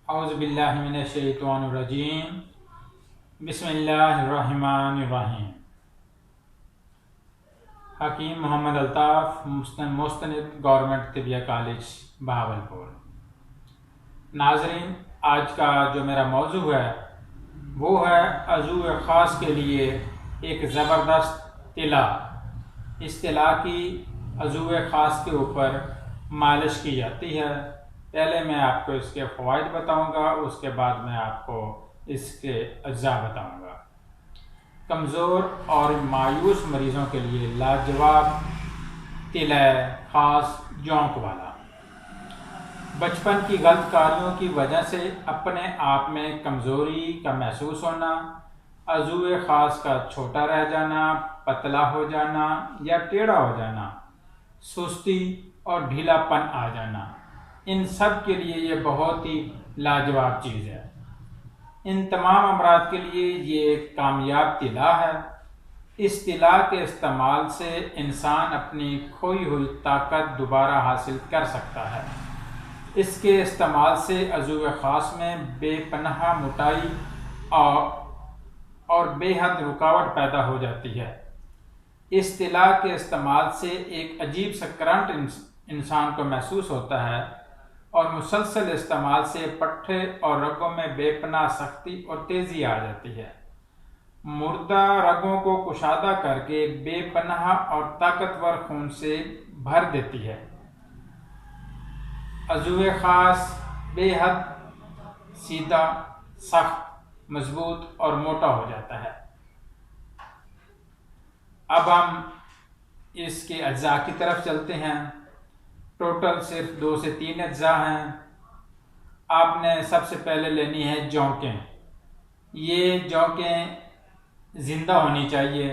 اعوذ باللہ من الشیطان الرجیم بسم اللہ الرحمن الرحیم۔ حکیم محمد الطاف، مستند گورنمنٹ طبیہ کالج بہاولپور۔ ناظرین، آج کا جو میرا موضوع ہے وہ ہے عضو خاص کے لیے ایک زبردست طلا۔ اس طلا کی عضو خاص کے اوپر مالش کی جاتی ہے۔ پہلے میں آپ کو اس کے فوائد بتاؤں گا، اس کے بعد میں آپ کو اس کے اجزاء بتاؤں گا۔ کمزور اور مایوس مریضوں کے لیے لاجواب طلا خاص جونک والا۔ بچپن کی غلط کاریوں کی وجہ سے اپنے آپ میں کمزوری کا محسوس ہونا، عضو خاص کا چھوٹا رہ جانا، پتلا ہو جانا یا ٹیڑھا ہو جانا، سستی اور ڈھیلا پن آ جانا، ان سب کے لیے یہ بہت ہی لاجواب چیز ہے۔ ان تمام امراض کے لیے یہ ایک کامیاب طلا ہے۔ اس طلا کے استعمال سے انسان اپنی کھوئی ہوئی طاقت دوبارہ حاصل کر سکتا ہے۔ اس کے استعمال سے عضو خاص میں بے پناہ موٹائی اور بے حد رکاوٹ پیدا ہو جاتی ہے۔ اس طلا کے استعمال سے ایک عجیب سا کرنٹ انسان کو محسوس ہوتا ہے، اور مسلسل استعمال سے پٹھے اور رگوں میں بے پناہ سختی اور تیزی آ جاتی ہے۔ مردہ رگوں کو کشادہ کر کے بے پناہ اور طاقتور خون سے بھر دیتی ہے۔ عضو خاص بے حد سیدھا، سخت، مضبوط اور موٹا ہو جاتا ہے۔ اب ہم اس کے اجزاء کی طرف چلتے ہیں۔ ٹوٹل صرف 2 سے 3 اجزاء ہیں۔ آپ نے سب سے پہلے لینی ہے جونکیں۔ یہ جونکیں زندہ ہونی چاہیے۔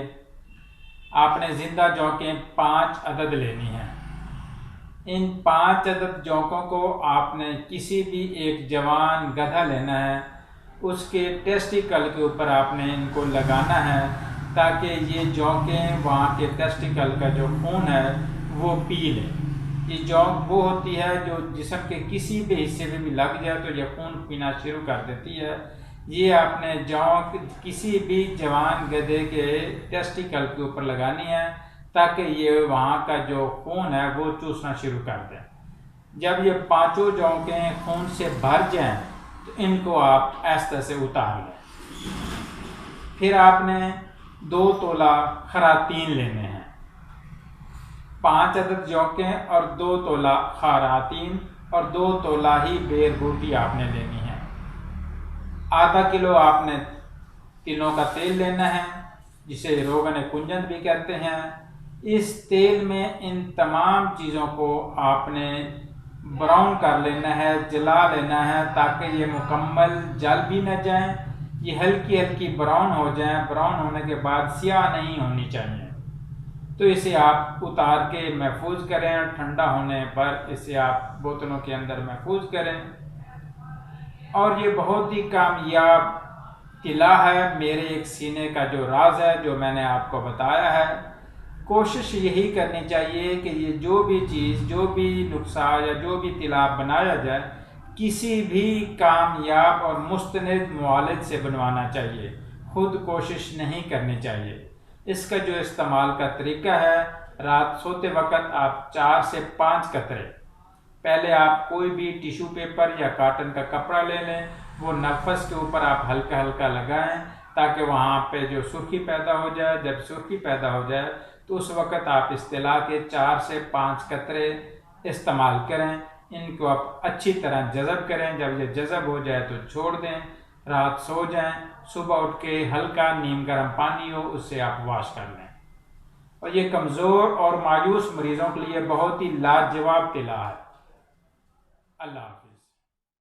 آپ نے زندہ جونکیں 5 عدد لینی ہیں۔ ان 5 عدد جونکوں کو آپ نے کسی بھی ایک جوان گدھا لینا ہے، اس کے ٹیسٹیکل کے اوپر آپ نے ان کو لگانا ہے، تاکہ یہ جونکیں وہاں کے ٹیسٹیکل کا جو خون ہے وہ پی لیں۔ یہ جونک وہ ہوتی ہے جو جسم کے کسی بھی حصے میں بھی لگ جائے تو یہ خون پینا شروع کر دیتی ہے۔ یہ آپ نے جونک کسی بھی جوان گدھے کے ٹیسٹیکل کے اوپر لگانی ہے، تاکہ یہ وہاں کا جو خون ہے وہ چوسنا شروع کر دیں۔ جب یہ 5 جونکیں خون سے بھر جائیں تو ان کو آپ ایسے سے اتار لیں۔ پھر آپ نے 2 تولہ خراطین لینے ہیں۔ 5 عدد جونکیں اور 2 تولہ خراطین اور 2 تولہ ہی بیر بوٹی آپ نے لینی ہے۔ آدھا کلو آپ نے تلوں کا تیل لینا ہے، جسے روغن کنجد بھی کہتے ہیں۔ اس تیل میں ان تمام چیزوں کو آپ نے براؤن کر لینا ہے، جلا لینا ہے، تاکہ یہ مکمل جل بھی نہ جائیں، یہ ہلکی ہلکی براؤن ہو جائیں۔ براؤن ہونے کے بعد سیاہ نہیں ہونی چاہیے، تو اسے آپ اتار کے محفوظ کریں۔ ٹھنڈا ہونے پر اسے آپ بوتلوں کے اندر محفوظ کریں۔ اور یہ بہت ہی کامیاب طلا ہے۔ میرے ایک سینے کا جو راز ہے جو میں نے آپ کو بتایا ہے، کوشش یہی کرنی چاہیے کہ یہ جو بھی چیز، جو بھی نسخہ یا جو بھی طلا بنایا جائے، کسی بھی کامیاب اور مستند معالج سے بنوانا چاہیے، خود کوشش نہیں کرنی چاہیے۔ اس کا جو استعمال کا طریقہ ہے، رات سوتے وقت آپ 4 سے 5 قطرے، پہلے آپ کوئی بھی ٹیشو پیپر یا کاٹن کا کپڑا لے لیں، وہ نفس کے اوپر آپ ہلکا ہلکا لگائیں، تاکہ وہاں پہ جو سرخی پیدا ہو جائے۔ جب سرخی پیدا ہو جائے تو اس وقت آپ اس طلا کے 4 سے 5 قطرے استعمال کریں۔ ان کو آپ اچھی طرح جذب کریں۔ جب یہ جذب ہو جائے تو چھوڑ دیں، رات سو جائیں، صبح اٹھ کے ہلکا نیم گرم پانی ہو اس سے آپ واش کر لیں۔ اور یہ کمزور اور مایوس مریضوں کے لیے بہت ہی لاجواب طلا ہے۔ اللہ حافظ۔